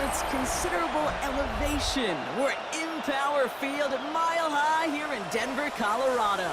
it's considerable elevation. We're at Empower Field at Mile High here in Denver, Colorado.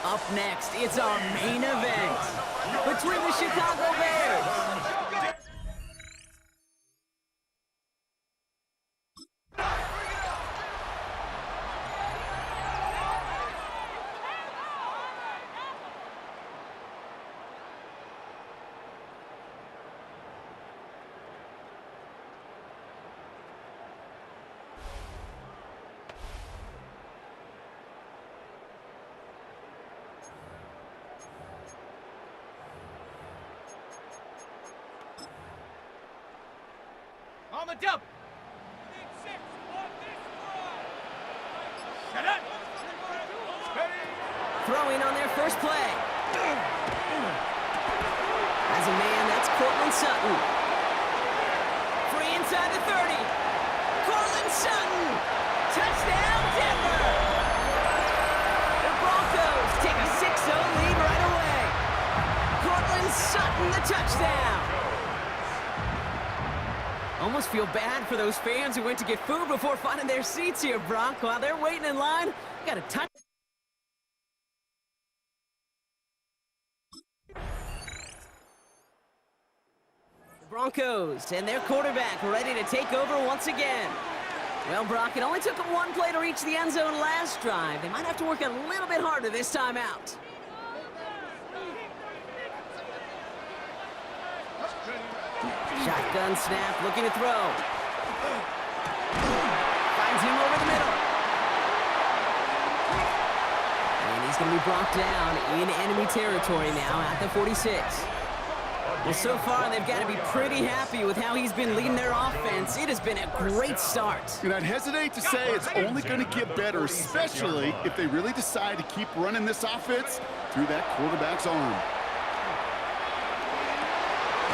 Up next, it's our main event between the Chicago Bears on the double. Shut up. throwing on their first play. As a man, that's Cortland Sutton. Free inside the 30. Cortland Sutton. Touchdown, Denver. The Broncos take a 6-0 lead right away. Cortland Sutton, the touchdown. Almost feel bad for those fans who went to get food before finding their seats here, Brock. While they're waiting in line, got a touch. The Broncos and their quarterback ready to take over once again. Well, Brock, it only took them one play to reach the end zone last drive. They might have to work a little bit harder this time out. Shotgun snap, looking to throw. Finds him over the middle. And he's going to be brought down in enemy territory now at the 46. Well, so far, they've got to be pretty happy with how he's been leading their offense. It has been a great start. And I'd hesitate to say it's only going to get better, especially if they really decide to keep running this offense through that quarterback's arm.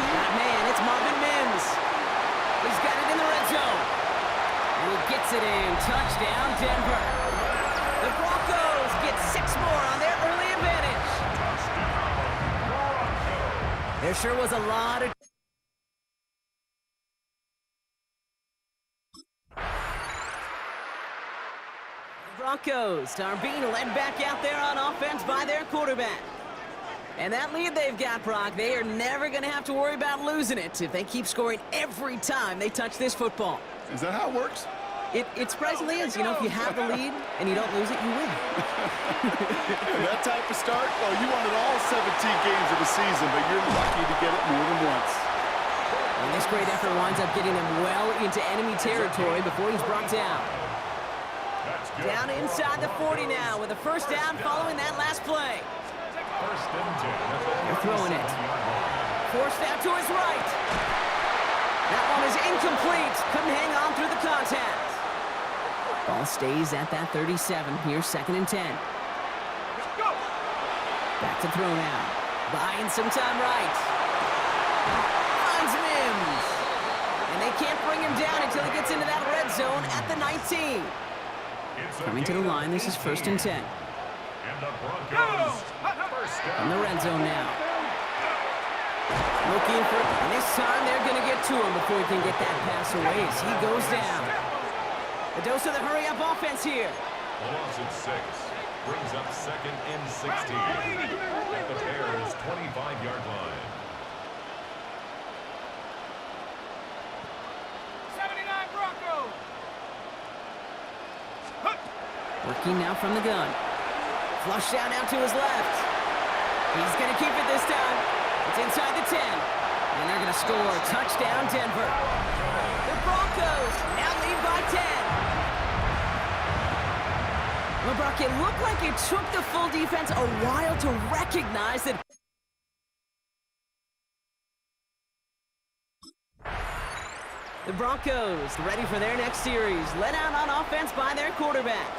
Man, it's Marvin Mims. He's got it in the red zone. And he gets it in. Touchdown, Denver. The Broncos get 6 more on their early advantage. There sure was a lot of... The Broncos are being led back out there on offense by their quarterback. And that lead they've got, Brock, they are never going to have to worry about losing it if they keep scoring every time they touch this football. Is that how it works? It surprisingly is. You know, if you have the lead and you don't lose it, you win. That type of start, well, you wanted all 17 games of the season, but you're lucky to get it more than once. And this great effort winds up getting them well into enemy territory before he's brought down. Down inside the 40 now with a first down following that last play. They're throwing it. Forced out to his right. That one is incomplete. Couldn't hang on through the contact. Ball stays at that 37. Here's 2nd and 10. Back to throw now. Buying some time right. Finds Mims. And they can't bring him down until he gets into that red zone at the 19. Coming to the line, this is 1st and 10. In the red zone now. Looking for, and this time they're going to get to him before he can get that pass away as he goes down. A dose of the hurry-up offense here. Loss at 6. Brings up 2nd and 16. At the Bears' 25-yard line. 79 Broncos. Working now from the gun. Flushed out now to his left. He's going to keep it this time. It's inside the 10. And they're going to score. Touchdown, Denver. The Broncos now lead by 10. Well, Brock, it looked like it took the full defense a while to recognize that. The Broncos ready for their next series. Led out on offense by their quarterback.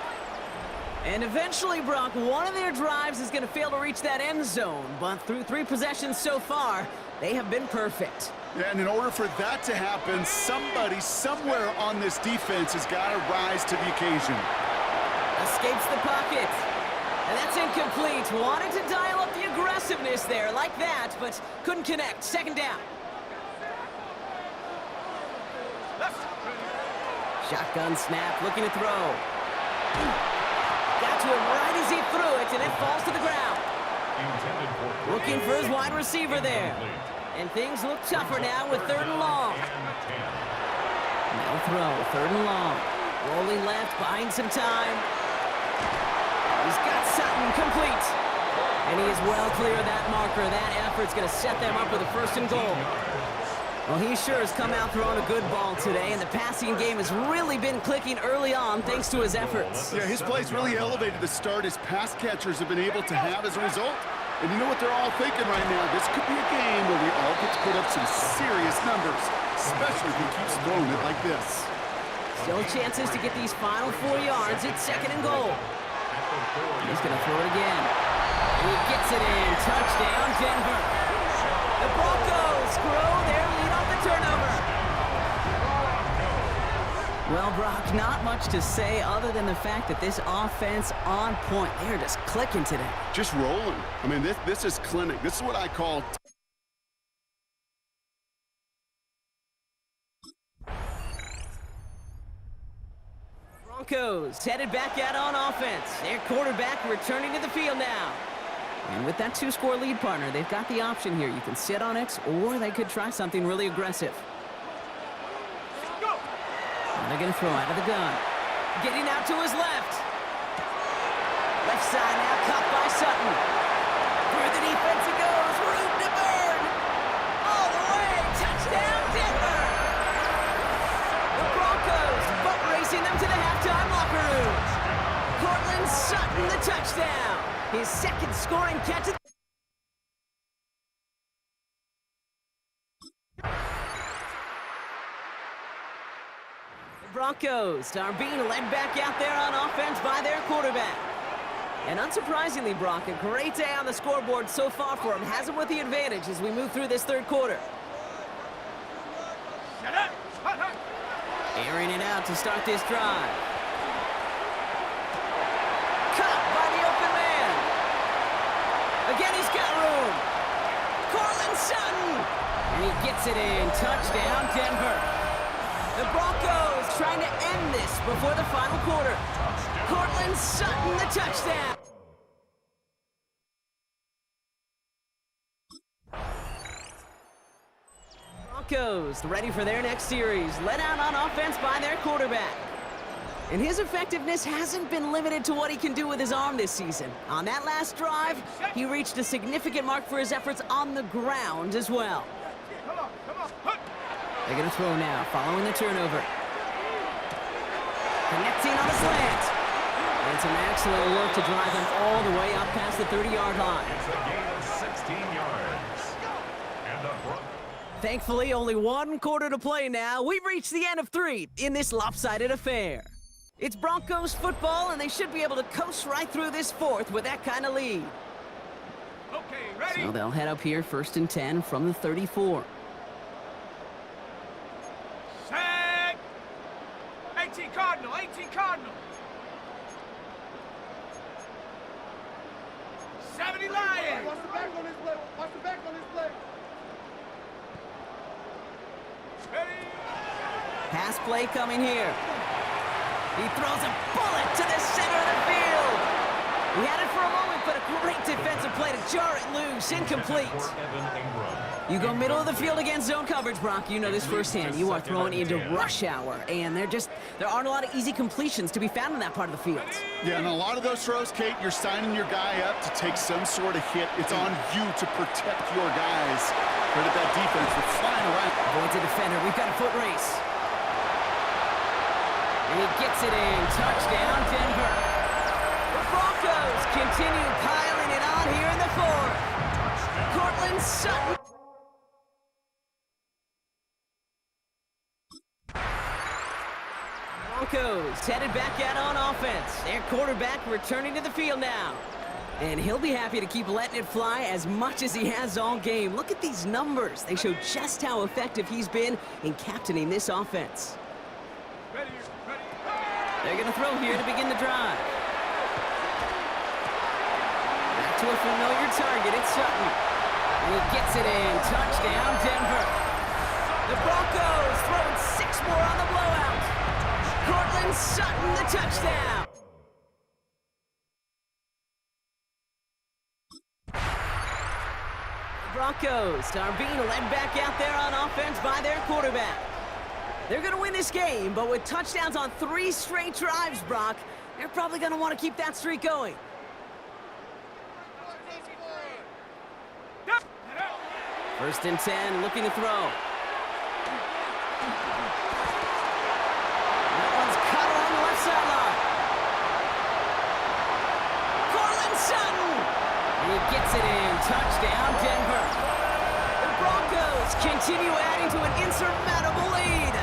And eventually, Brock, one of their drives is going to fail to reach that end zone. But through 3 possessions so far, they have been perfect. Yeah, and in order for that to happen, somebody somewhere on this defense has got to rise to the occasion. Escapes the pocket. And that's incomplete. Wanted to dial up the aggressiveness there like that, but couldn't connect. 2nd down. Shotgun snap, looking to throw. Got to him right as he threw it, and it falls to the ground. Looking for his wide receiver there. And things look tougher now with 3rd and long. No throw, 3rd and long. Rolling left, buying some time. He's got Sutton complete. And he is well clear of that marker. That effort's going to set them up with a 1st and goal. Well, he sure has come out throwing a good ball today, and the passing game has really been clicking early on thanks to his efforts. Yeah, his play's really elevated the start his pass catchers have been able to have as a result. And you know what they're all thinking right now? This could be a game where we all get to put up some serious numbers, especially if he keeps throwing it like this. Still chances to get these final 4 yards. It's 2nd and goal. He's going to throw it again. He gets it in. Touchdown, Denver. The Broncos grow their lead off the turnover. Well, Brock, not much to say other than the fact that this offense on point. They're just clicking today. Just rolling. I mean, this is clinic. This is what I call... Broncos headed back out on offense. Their quarterback returning to the field now. And with that 2-score lead, partner, they've got the option here. You can sit on it, or they could try something really aggressive. And they're going to throw out of the gun. Getting out to his left. Left side now caught by Sutton. Through the defense it goes. Room to burn. All the way. Touchdown, Denver. The Broncos boat racing them to the halftime locker room. Cortland Sutton, the touchdown. His 2nd scoring catch. The Broncos are being led back out there on offense by their quarterback. And unsurprisingly, Brock, a great day on the scoreboard so far for him. Has him with the advantage as we move through this 3rd quarter. Airing it out to start this drive. Caught by the open man. Again, he's got room. Cortland Sutton. And he gets it in. Touchdown, Denver. The Broncos trying to end this before the final quarter. Cortland Sutton, the touchdown. Broncos ready for their next series. Led out on offense by their quarterback. And his effectiveness hasn't been limited to what he can do with his arm this season. On that last drive, he reached a significant mark for his efforts on the ground as well. They're going to throw now, following the turnover. Connecting on a slant. And some excellent work to drive him all the way up past the 30-yard line. It's a gain of 16 yards. And the Broncos. Thankfully, only 1 quarter to play now. We've reached the end of 3 in this lopsided affair. It's Broncos football, and they should be able to coast right through this 4th with that kind of lead. Okay, ready? So they'll head up here 1st and 10 from the 34. Set. 18 Cardinal, 18 Cardinal. 70 Lions. Watch the back on this play. Watch the back on this play. Ready? Pass play coming here. He throws a bullet to the center of the field. He had it for a moment, but a great defensive play to jar it loose. Incomplete. You go middle of the field against zone coverage, Brock. You know this firsthand. You are throwing into rush hour, and there aren't a lot of easy completions to be found in that part of the field. Yeah, and a lot of those throws, Kate, you're signing your guy up to take some sort of hit. It's on you to protect your guys. Credit that defense for flying around. Avoids a defender. We've got a foot race. And he gets it in. Touchdown, Denver. The Broncos continue piling it on here in the 4th. Cortland Sutton. Broncos headed back out on offense. Their quarterback returning to the field now. And he'll be happy to keep letting it fly as much as he has all game. Look at these numbers. They show just how effective he's been in captaining this offense. Ready, ready. They're going to throw here to begin the drive. Back to a familiar target. It's Sutton. And he gets it in. Touchdown, Denver. The Broncos throwing 6 more on the blowout. Cortland Sutton, the touchdown. The Broncos are being led back out there on offense by their quarterback. They're going to win this game, but with touchdowns on 3 straight drives, Brock, they're probably going to want to keep that streak going. First and 10, looking to throw. That one's cut along the left sideline. Cortland Sutton! He gets it in. Touchdown, Denver. The Broncos continue adding to an insurmountable lead.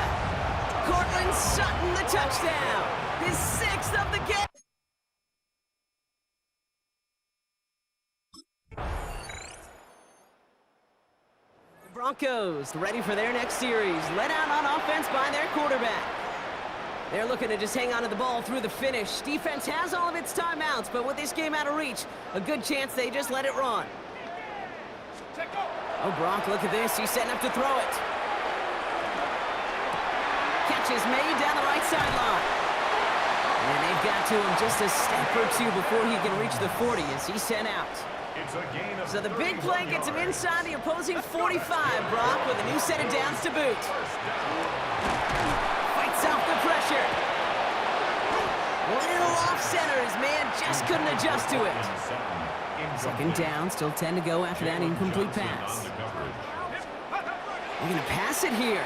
Cortland Sutton, the touchdown. His 6th of the game. Broncos ready for their next series, led out on offense by their quarterback. They're looking to just hang on to the ball through the finish. Defense has all of its timeouts, but with this game out of reach, a good chance they just let it run. Oh, Brock, look at this. He's setting up to throw it. Catch is made down the right sideline. And they've got to him just a step or two before he can reach the 40 as he's sent out. So the big play gets him inside the opposing 45, Brock, with a new set of downs to boot. Fights off the pressure. Little off center, his man just couldn't adjust to it. Second down, still 10 to go after that incomplete pass. They're going to pass it here.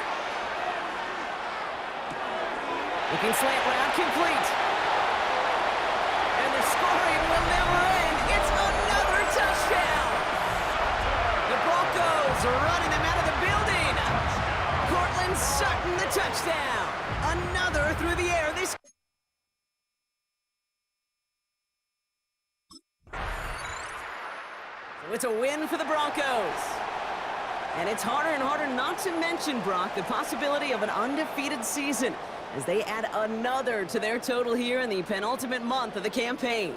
Looking slant route, complete. And the scoring will never end. It's another touchdown. The Broncos are running them out of the building. Cortland Sutton, the touchdown. Another through the air. This. So it's a win for the Broncos. And it's harder and harder not to mention, Brock, the possibility of an undefeated season as they add another to their total here in the penultimate month of the campaign.